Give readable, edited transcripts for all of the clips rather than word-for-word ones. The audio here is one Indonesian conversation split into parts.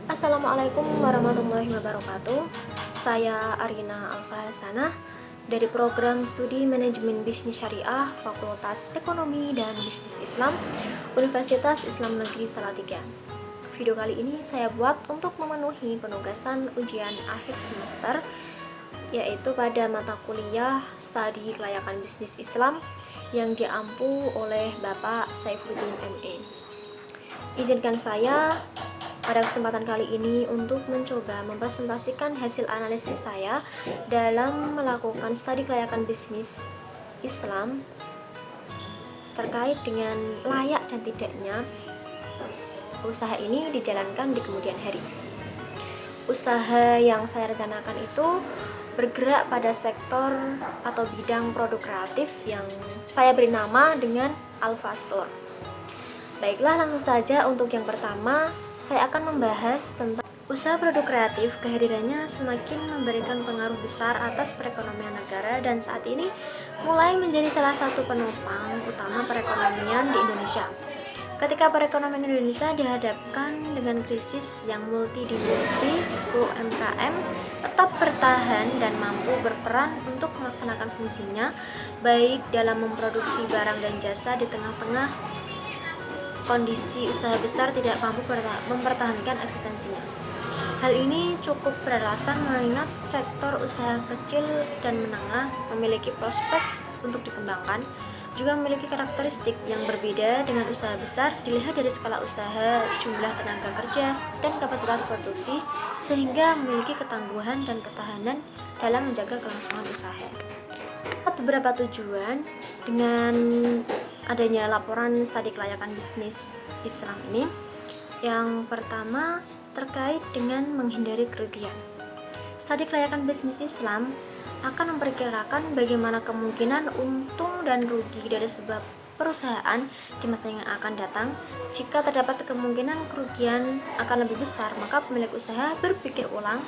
Assalamualaikum warahmatullahi wabarakatuh. Saya Arina Alfahasana dari program studi manajemen bisnis syariah Fakultas Ekonomi dan Bisnis Islam Universitas Islam Negeri Salatiga. Video kali ini saya buat untuk memenuhi penugasan ujian akhir semester, yaitu pada mata kuliah studi kelayakan bisnis Islam yang diampu oleh Bapak Saifuddin MA. Izinkan saya pada kesempatan kali ini untuk mencoba mempresentasikan hasil analisis saya dalam melakukan studi kelayakan bisnis Islam terkait dengan layak dan tidaknya usaha ini dijalankan di kemudian hari. Usaha yang saya rencanakan itu bergerak pada sektor atau bidang produk kreatif yang saya beri nama dengan Alfa Store. Baiklah, langsung saja untuk yang pertama, saya akan membahas tentang usaha produk kreatif. Kehadirannya semakin memberikan pengaruh besar atas perekonomian negara dan saat ini mulai menjadi salah satu penopang utama perekonomian di Indonesia. Ketika perekonomian Indonesia dihadapkan dengan krisis yang multidimensi, UMKM tetap bertahan dan mampu berperan untuk melaksanakan fungsinya, baik dalam memproduksi barang dan jasa di tengah-tengah kondisi usaha besar tidak mampu mempertahankan eksistensinya. Hal ini cukup beralasan mengingat sektor usaha kecil dan menengah memiliki prospek untuk dikembangkan, juga memiliki karakteristik yang berbeda dengan usaha besar dilihat dari skala usaha, jumlah tenaga kerja, dan kapasitas produksi, sehingga memiliki ketangguhan dan ketahanan dalam menjaga kelangsungan usaha. Beberapa tujuan dengan adanya laporan studi kelayakan bisnis Islam ini. Yang pertama terkait dengan menghindari kerugian. Studi kelayakan bisnis Islam akan memperkirakan bagaimana kemungkinan untung dan rugi dari sebuah perusahaan di masa yang akan datang. Jika terdapat kemungkinan kerugian akan lebih besar, maka pemilik usaha berpikir ulang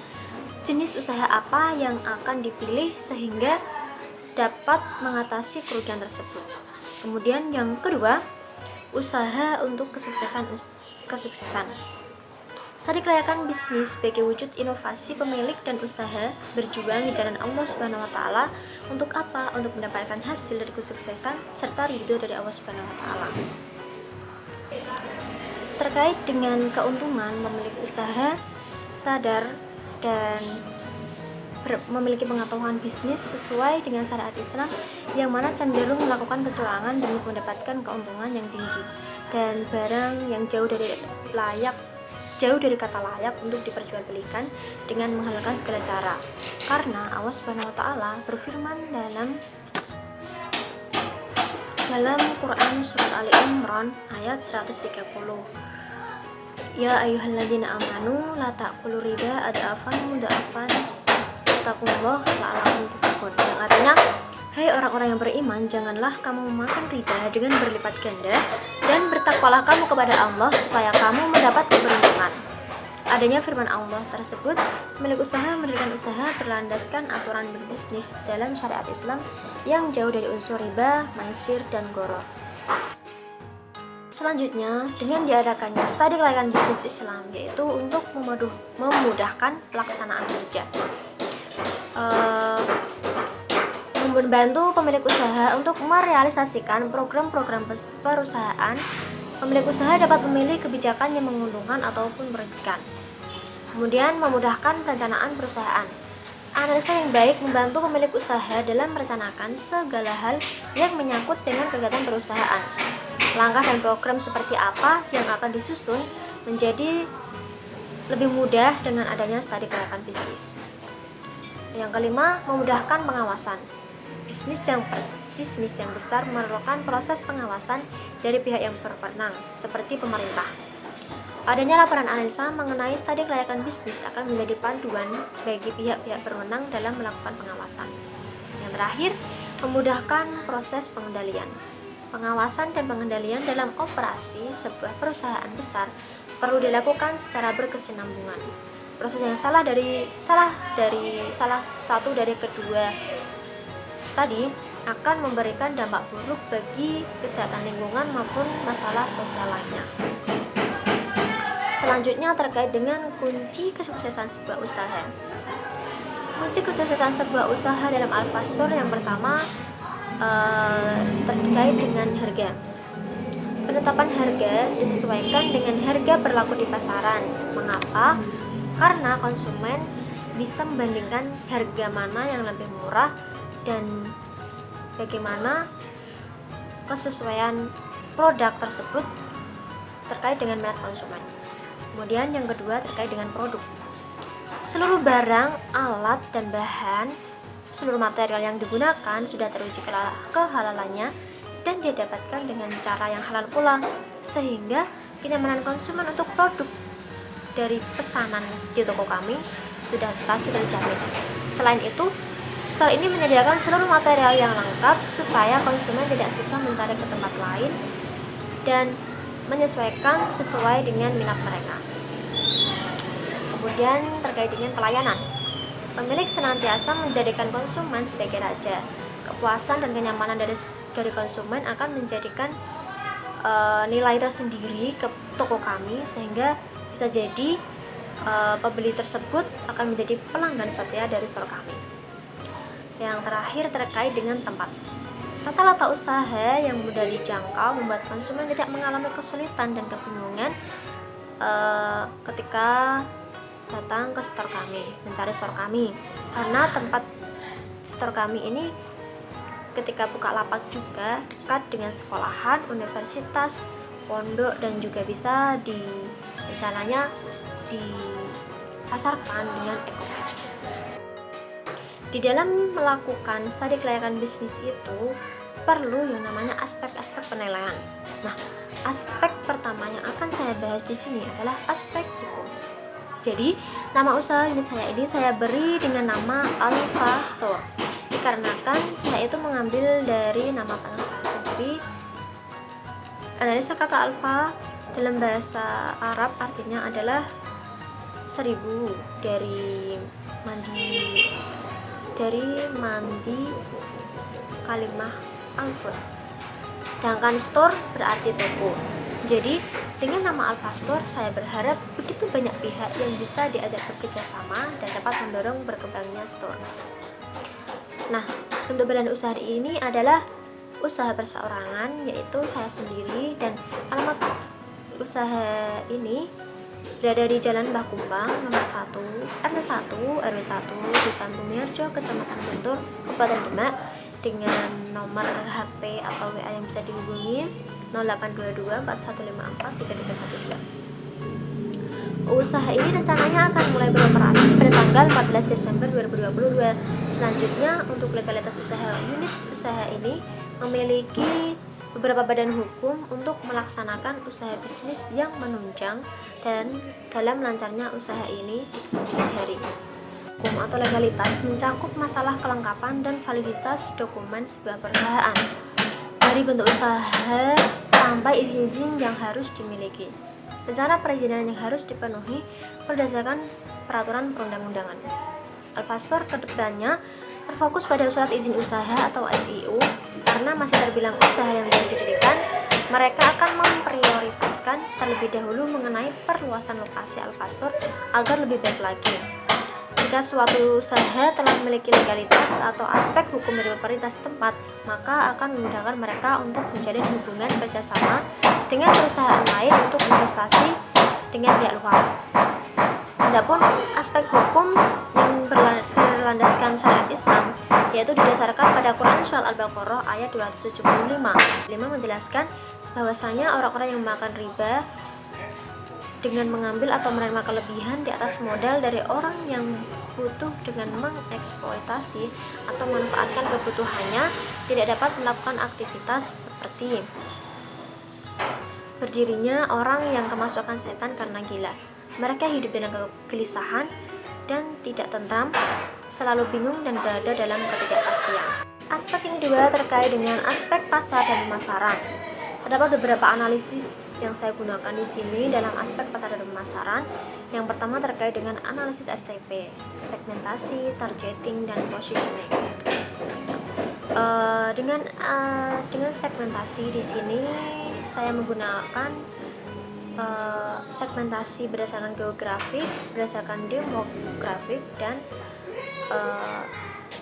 jenis usaha apa yang akan dipilih sehingga dapat mengatasi kerugian tersebut. Kemudian yang kedua, usaha untuk kesuksesan. Studi kelayakan bisnis sebagai wujud inovasi pemilik dan usaha berjuang di jalan Allah Subhanahu wa taala untuk apa? Untuk mendapatkan hasil dari kesuksesan serta ridho dari Allah Subhanahu wa taala. Terkait dengan keuntungan, pemilik usaha sadar dan memiliki pengetahuan bisnis sesuai dengan syariat Islam yang mana cenderung melakukan kecurangan demi mendapatkan keuntungan yang tinggi dan barang yang jauh dari kata layak untuk diperjualbelikan dengan menghalalkan segala cara. Karena Allah Subhanahu wa taala berfirman dalam Quran surat Ali Imran ayat 130. Ya ayyuhalladzina amanu la ta'kulu riba ad'afan mudha'afan wattaqullaha la'allakum tattaqun. Yang artinya, hai orang-orang yang beriman, janganlah kamu memakan riba dengan berlipat ganda dan bertakwalah kamu kepada Allah supaya kamu mendapat keberuntungan. Adanya firman Allah tersebut, pemilik usaha mendirikan usaha berlandaskan aturan berbisnis dalam syariat Islam yang jauh dari unsur riba, maisir, dan gharar. Selanjutnya, dengan diadakannya studi kelayakan bisnis Islam, yaitu untuk memudahkan pelaksanaan kerja, membantu pemilik usaha untuk merealisasikan program-program perusahaan. Pemilik usaha dapat memilih kebijakan yang menguntungkan ataupun merugikan. Kemudian, memudahkan perencanaan perusahaan. Analisa yang baik membantu pemilik usaha dalam merencanakan segala hal yang menyangkut dengan kegiatan perusahaan. Langkah dan program seperti apa yang akan disusun menjadi lebih mudah dengan adanya studi kelayakan bisnis. Yang kelima, memudahkan pengawasan. Bisnis yang besar memerlukan proses pengawasan dari pihak yang berwenang, seperti pemerintah. Adanya laporan analisa mengenai studi kelayakan bisnis akan menjadi panduan bagi pihak-pihak berwenang dalam melakukan pengawasan. Yang terakhir, memudahkan proses pengendalian. Pengawasan dan pengendalian dalam operasi sebuah perusahaan besar perlu dilakukan secara berkesinambungan. Proses yang salah satu dari kedua tadi akan memberikan dampak buruk bagi kesehatan lingkungan maupun masalah sosial lainnya. Selanjutnya terkait dengan kunci kesuksesan sebuah usaha. Kunci kesuksesan sebuah usaha dalam Alpha Store yang pertama terkait dengan harga. Penetapan harga disesuaikan dengan harga berlaku di pasaran. Mengapa? Karena konsumen bisa membandingkan harga mana yang lebih murah dan bagaimana kesesuaian produk tersebut terkait dengan minat konsumen. Kemudian yang kedua terkait dengan produk. Seluruh barang, alat, dan bahan, seluruh material yang digunakan sudah teruji kehalalannya dan didapatkan dengan cara yang halal pula, sehingga kenyamanan konsumen untuk produk dari pesanan di toko kami sudah pasti terjamin. Selain itu, store ini menyediakan seluruh material yang lengkap supaya konsumen tidak susah mencari ke tempat lain dan menyesuaikan sesuai dengan minat mereka. Kemudian terkait dengan pelayanan. Pemilik senantiasa menjadikan konsumen sebagai raja. Kepuasan dan kenyamanan dari konsumen akan menjadikan nilai tersendiri ke toko kami, sehingga bisa jadi pembeli tersebut akan menjadi pelanggan setia dari store kami. Yang terakhir terkait dengan tempat. Tata letak usaha yang mudah dijangkau membuat konsumen tidak mengalami kesulitan dan kebingungan ketika datang ke store kami, mencari store kami, karena tempat store kami ini ketika buka lapak juga dekat dengan sekolahan, universitas, pondok, dan juga bisa rencananya dipasarkan dengan e-commerce. Di dalam melakukan studi kelayakan bisnis itu perlu yang namanya aspek-aspek penilaian. Nah, aspek pertama yang akan saya bahas di sini adalah aspek hukum. Jadi, nama usaha unit saya ini saya beri dengan nama Alpha Store. Dikarenakan saya itu mengambil dari nama panjang saya sendiri. Analisa kata alfa dalam bahasa Arab artinya adalah 1000 dari mandi kalimah alfun. Sedangkan store berarti toko. Jadi dengan nama Alpha Store saya berharap begitu banyak pihak yang bisa diajak bekerja sama dan dapat mendorong berkembangnya store. Nah, bentuk badan usaha ini adalah usaha perseorangan, yaitu saya sendiri, dan alamat usaha ini berada di Jalan Mbah Kumbang nomor 1 RT 1 RW 1 Desa Bumiharjo, Kecamatan Guntur, Kabupaten Demak, dengan nomor HP atau WA yang bisa dihubungi 0822 4154 3312. Usaha ini rencananya akan mulai beroperasi pada tanggal 14 Desember 2022. Selanjutnya, untuk legalitas usaha, unit usaha ini memiliki beberapa badan hukum untuk melaksanakan usaha bisnis yang menunjang dan dalam lancarnya usaha ini di kemudian hari. Hukum atau legalitas mencakup masalah kelengkapan dan validitas dokumen sebuah perusahaan, dari bentuk usaha sampai izin-izin yang harus dimiliki, rencana perizinan yang harus dipenuhi berdasarkan peraturan perundang-undangan. Alpha Store kedepannya terfokus pada surat izin usaha atau SIU, karena masih terbilang usaha yang baru didirikan. Mereka akan memprioritaskan terlebih dahulu mengenai perluasan lokasi Alpha Store agar lebih baik lagi. Jika suatu usaha telah memiliki legalitas atau aspek hukum dari pemerintah setempat, maka akan memudahkan mereka untuk menjalin hubungan kerjasama dengan perusahaan lain untuk investasi dengan pihak luar. Adapun aspek hukum yang berlandaskan syariat Islam, yaitu didasarkan pada Quran Surat Al-Baqarah ayat 275. 5 menjelaskan bahwasanya orang-orang yang memakan riba dengan mengambil atau menerima kelebihan di atas modal dari orang yang butuh dengan mengeksploitasi atau memanfaatkan kebutuhannya, tidak dapat melakukan aktivitas seperti berdirinya orang yang kemasukan setan karena gila. Mereka hidup dengan kegelisahan dan tidak tentram, selalu bingung dan berada dalam ketidakpastian. Aspek yang kedua terkait dengan aspek pasar dan pemasaran. Terdapat beberapa analisis yang saya gunakan di sini dalam aspek pasar dan pemasaran. Yang pertama terkait dengan analisis STP, segmentasi, targeting, dan positioning. Dengan segmentasi di sini saya menggunakan segmentasi berdasarkan geografik, berdasarkan demografik, dan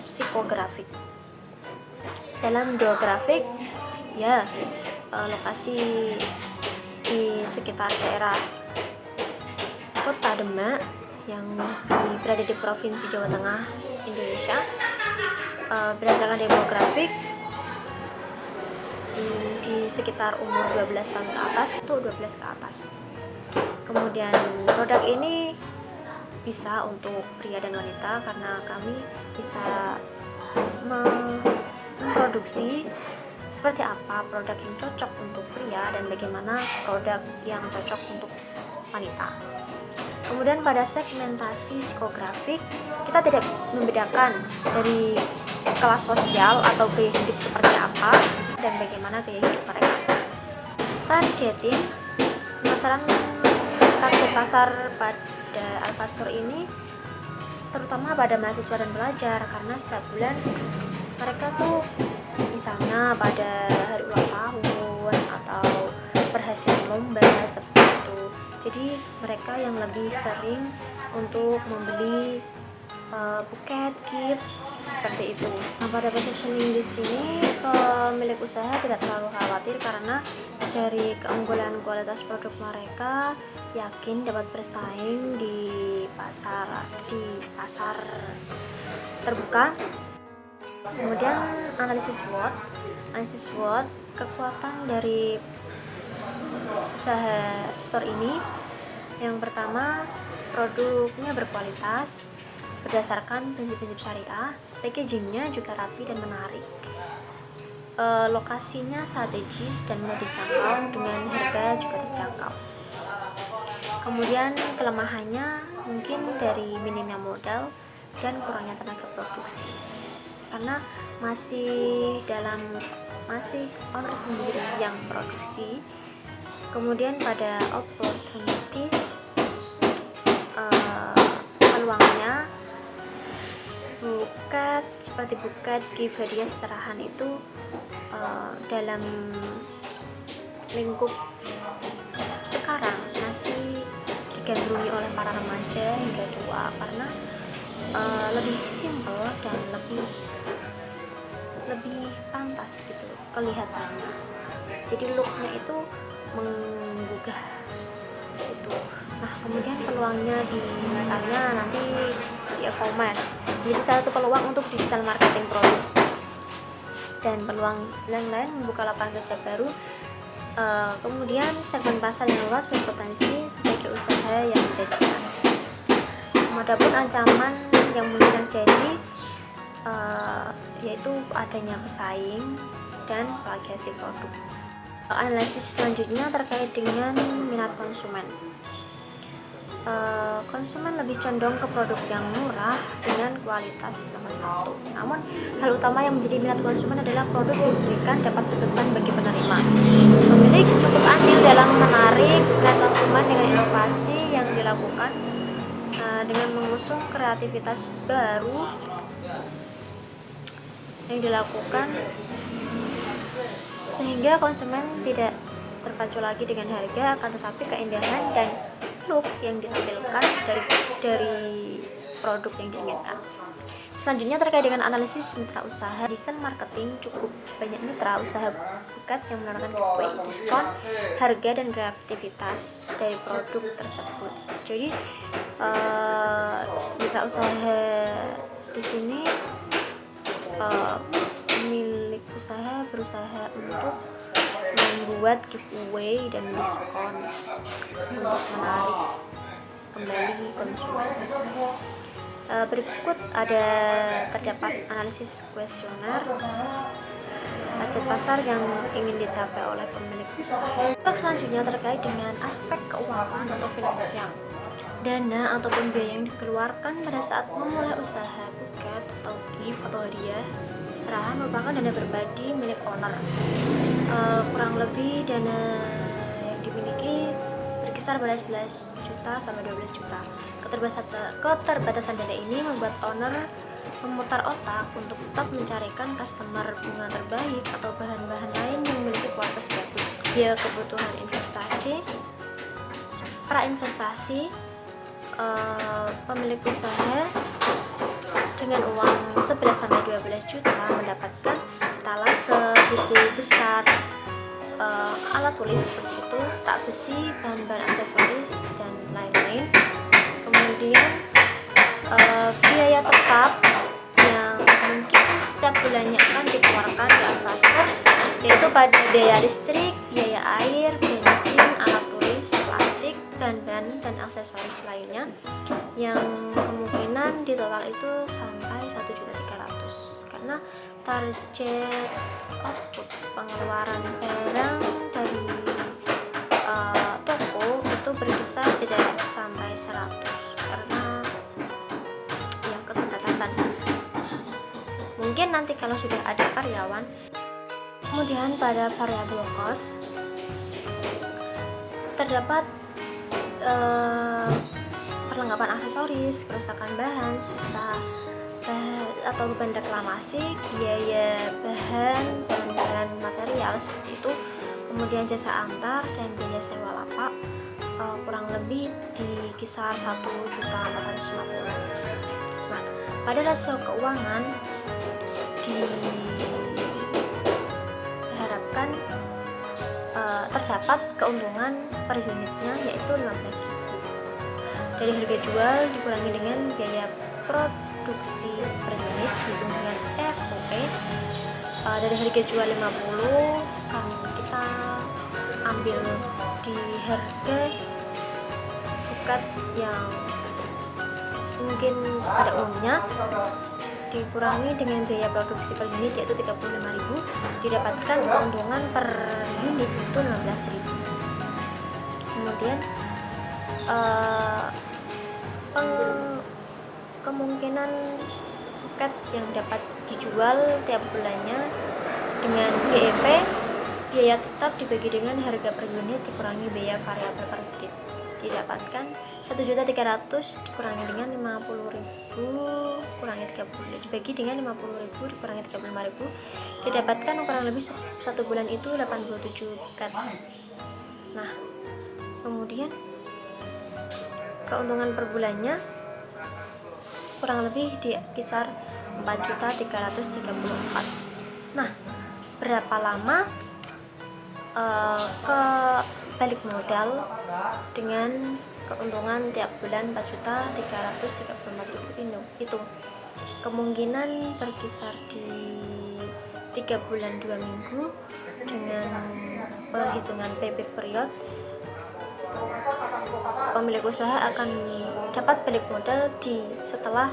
psikografik. Dalam geografik, ya lokasi di sekitar daerah Kota Demak yang berada di Provinsi Jawa Tengah, Indonesia. Berdasarkan demografik, di sekitar umur 12 tahun ke atas itu 12 ke atas. Kemudian produk ini bisa untuk pria dan wanita karena kami bisa memproduksi seperti apa produk yang cocok untuk pria dan bagaimana produk yang cocok untuk wanita. Kemudian pada segmentasi psikografik, kita tidak membedakan dari kelas sosial atau gaya hidup seperti apa dan bagaimana gaya hidup mereka. Targeting, pemasaran target pasar pada Alfastor ini terutama pada mahasiswa dan pelajar, karena setiap bulan mereka tuh misalnya pada hari ulang tahun atau berhasil lomba seperti itu. Jadi mereka yang lebih sering untuk membeli buket, gift seperti itu. Nah, pada positioning di sini pemilik usaha tidak terlalu khawatir karena dari keunggulan kualitas produk mereka yakin dapat bersaing di pasar terbuka. Kemudian analisis SWOT, kekuatan dari usaha store ini. Yang pertama, produknya berkualitas berdasarkan prinsip-prinsip syariah, packagingnya juga rapi dan menarik, lokasinya strategis dan mudah dijangkau dengan harga juga terjangkau. Kemudian kelemahannya mungkin dari minimnya modal dan kurangnya tenaga produksi, karena masih owner sendiri yang produksi. Kemudian pada opportunities, peluangnya seperti buket, gift, hadiah, serahan itu dalam lingkup sekarang masih digandrungi oleh para remaja hingga tua karena lebih simple dan lebih pantas gitu kelihatannya. Jadi looknya itu menggugah seperti itu. Nah, kemudian peluangnya di misalnya nanti di e-commerce, jadi satu peluang untuk digital marketing produk, dan peluang yang lain membuka lapangan kerja baru. Kemudian segmen pasar yang luas berpotensi sebagai usaha yang menjanjikan. Adapun ancaman yang mungkin terjadi yaitu adanya pesaing dan plagiasi produk. Analisis selanjutnya terkait dengan minat konsumen. Konsumen lebih condong ke produk yang murah dengan kualitas nomor satu. Namun hal utama yang menjadi minat konsumen adalah produk yang diberikan dapat berkesan bagi penerima. Pemilik cukup andil dalam menarik minat konsumen dengan inovasi yang dilakukan, dengan mengusung kreativitas baru yang dilakukan, sehingga konsumen tidak terpacu lagi dengan harga, akan tetapi keindahan dan look yang ditampilkan dari produk yang diinginkan. Selanjutnya terkait dengan analisis mitra usaha digital marketing, cukup banyak mitra usaha buket yang menawarkan giveaway, diskon, harga, dan kreativitas dari produk tersebut. Jadi mitra usaha di sini pemilik usaha berusaha untuk membuat giveaway dan diskon untuk menarik kembali konsumen. Berikut terdapat analisis kuesioner target pasar yang ingin dicapai oleh pemilik usaha. Selanjutnya terkait dengan aspek keuangan atau finansial. Dana ataupun biaya yang dikeluarkan pada saat memulai usaha buket atau gift atau hadiah serahan merupakan dana pribadi milik owner. Kurang lebih dana yang dimiliki berkisar pada 11 juta sampai 12 juta. Keterbatasan dana ini membuat owner memutar otak untuk tetap mencarikan customer bunga terbaik atau bahan-bahan lain yang memiliki kualitas bagus. Biaya kebutuhan investasi prainvestasi, pemilik usaha dengan uang 11-12 juta mendapatkan etalase, buku besar, alat tulis seperti itu, tak besi, bahan-bahan aksesoris dan lain-lain. Kemudian biaya tetap yang mungkin setiap bulannya akan dikeluarkan di Alfastore, yaitu pada biaya listrik, biaya air, bensin, alat tulis, plastik, bahan-bahan dan aksesoris lainnya, yang kemungkinan di total itu sampai 1.300.000, karena target output pengeluaran barang dari toko itu berkisar tidak sampai 100 karena ya keterbatasan. Mungkin nanti kalau sudah ada karyawan. Kemudian pada variable cost terdapat perlengkapan aksesoris, kerusakan bahan, sisa atau beban reklamasi, biaya bahan material seperti itu, kemudian jasa antar dan biaya sewa lapak, kurang lebih di kisar 1.450.000. Nah, pada rasio keuangan diharapkan terdapat keuntungan per unitnya yaitu 15.000. Dari harga jual dikurangi dengan biaya produksi per unit dihitung dengan ROE. Dari harga jual 50 kan kita ambil di harga bukat yang mungkin pada umumnya, dikurangi dengan biaya produksi per unit yaitu 35.000, didapatkan keuntungan per unit itu 16.000. Kemudian kemungkinan buket yang dapat dijual tiap bulannya dengan BEP, biaya tetap dibagi dengan harga per unit dikurangi biaya variabel per unit, didapatkan 1.300.000 dikurangi dengan 50.000 kurangi 30 dibagi dengan 50.000 dikurangi 35.000, didapatkan kurang lebih satu bulan itu 87 buket. Nah, kemudian keuntungan per bulannya kurang lebih di kisar 4.334. Nah, berapa lama ke balik modal dengan keuntungan tiap bulan 4.334.000 itu kemungkinan berkisar di 3 bulan 2 minggu dengan perhitungan payback period. Pemilik usaha akan dapat balik modal setelah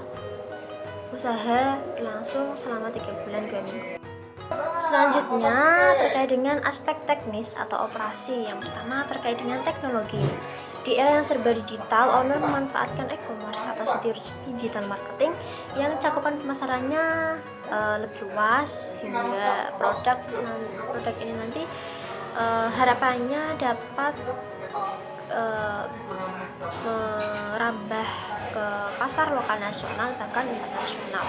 usaha langsung selama 3 bulan 2 minggu. Selanjutnya terkait dengan aspek teknis atau operasi. Yang pertama terkait dengan teknologi. Di era yang serba digital, owner memanfaatkan e-commerce atau digital marketing yang cakupan pemasarannya lebih luas, hingga produk ini nanti harapannya dapat merambah ke pasar lokal, nasional, bahkan internasional.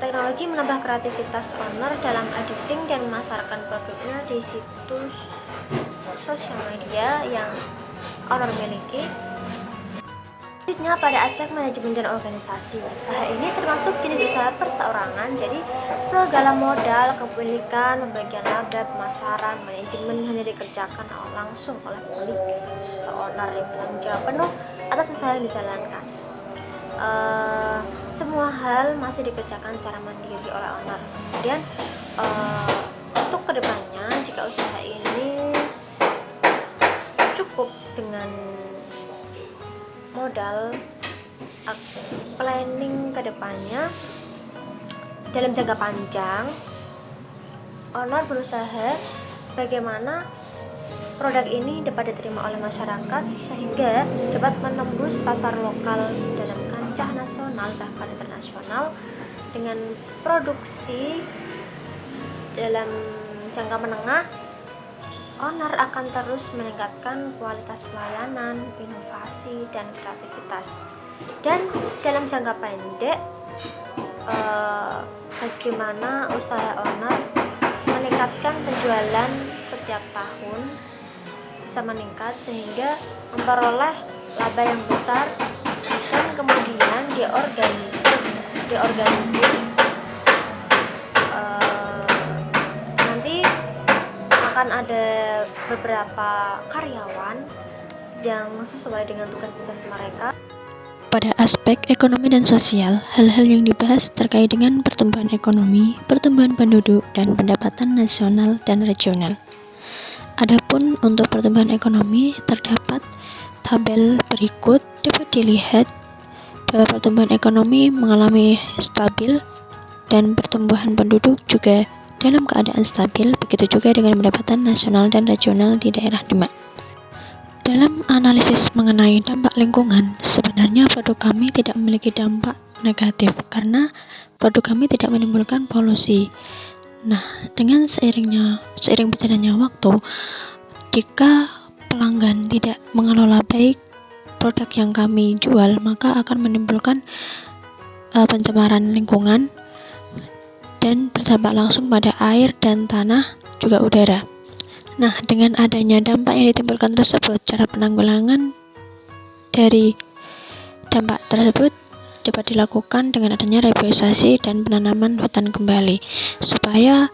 Teknologi menambah kreativitas owner dalam editing dan memasarkan produknya di situs sosial media yang owner miliki. Selanjutnya pada aspek manajemen dan organisasi. Usaha ini termasuk jenis usaha perseorangan, jadi segala modal, kepemilikan, pembagian laba, pemasaran, manajemen hanya dikerjakan langsung oleh pemilik atau owner yang bertanggung jawab penuh atas usaha yang dijalankan. Semua hal masih dikerjakan secara mandiri oleh owner. Kemudian untuk kedepannya, jika usaha ini cukup dengan modal, planning kedepannya dalam jangka panjang, owner berusaha bagaimana produk ini dapat diterima oleh masyarakat sehingga dapat menembus pasar lokal dalam kancah nasional bahkan internasional. Dengan produksi dalam jangka menengah, owner akan terus meningkatkan kualitas pelayanan, inovasi, dan kreativitas. Dan dalam jangka pendek, bagaimana usaha owner meningkatkan penjualan setiap tahun, bisa meningkat sehingga memperoleh laba yang besar, dan kemudian diorganisir nanti akan ada beberapa karyawan yang sesuai dengan tugas-tugas mereka. Pada aspek ekonomi dan sosial, hal-hal yang dibahas terkait dengan pertumbuhan ekonomi, pertumbuhan penduduk, dan pendapatan nasional dan regional. Adapun untuk pertumbuhan ekonomi, terdapat tabel berikut. Dapat dilihat bahwa pertumbuhan ekonomi mengalami stabil dan pertumbuhan penduduk juga dalam keadaan stabil, begitu juga dengan pendapatan nasional dan regional di daerah Demak. Dalam analisis mengenai dampak lingkungan, sebenarnya produk kami tidak memiliki dampak negatif karena produk kami tidak menimbulkan polusi. Nah, dengan seiring berjalannya waktu, jika pelanggan tidak mengelola baik produk yang kami jual, maka akan menimbulkan pencemaran lingkungan dan berdampak langsung pada air dan tanah, juga udara. Nah, dengan adanya dampak yang ditimbulkan tersebut, cara penanggulangan dari dampak tersebut dapat dilakukan dengan adanya reboisasi dan penanaman hutan kembali, supaya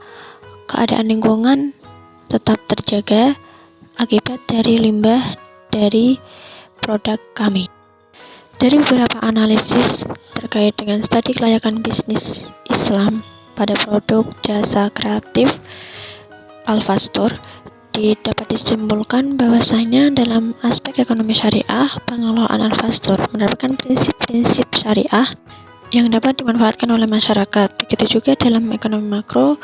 keadaan lingkungan tetap terjaga akibat dari limbah dari produk kami. Dari beberapa analisis terkait dengan studi kelayakan bisnis Islam pada produk jasa kreatif Alfa Store, dapat disimpulkan bahwasanya dalam aspek ekonomi syariah, pengelolaan Alfa Store menerapkan prinsip-prinsip syariah yang dapat dimanfaatkan oleh masyarakat. Begitu juga dalam ekonomi makro,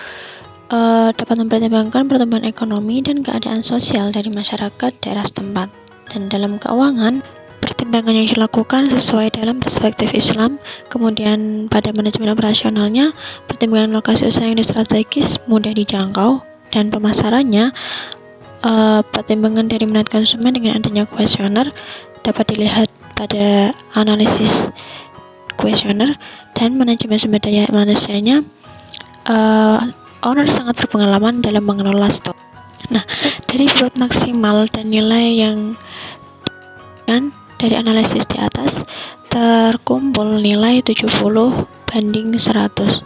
dapat mempertimbangkan pertumbuhan ekonomi dan keadaan sosial dari masyarakat daerah setempat. Dan dalam keuangan, pertimbangan yang dilakukan sesuai dalam perspektif Islam. Kemudian pada manajemen operasionalnya, pertimbangan lokasi usaha yang strategis, mudah dijangkau, dan pemasarannya, pertimbangan dari minat konsumen dengan adanya kuesioner dapat dilihat pada analisis kuesioner. Dan manajemen sumber daya manusianya, owner sangat berpengalaman dalam mengelola stok. Nah, dari bobot maksimal dan nilai yang dari analisis di atas terkumpul nilai 70/100.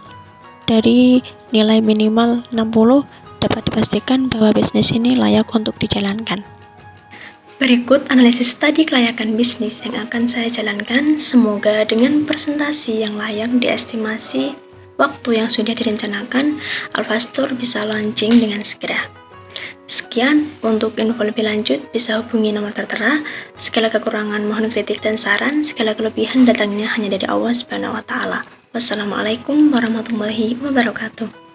Dari nilai minimal 60, dapat dipastikan bahwa bisnis ini layak untuk dijalankan. Berikut analisis studi kelayakan bisnis yang akan saya jalankan. Semoga dengan presentasi yang layak diestimasi waktu yang sudah direncanakan, Alfa Store bisa launching dengan segera. Sekian, untuk info lebih lanjut bisa hubungi nomor tertera. Segala kekurangan mohon kritik dan saran, segala kelebihan datangnya hanya dari Allah Subhanahu wa Ta'ala. Wassalamualaikum warahmatullahi wabarakatuh.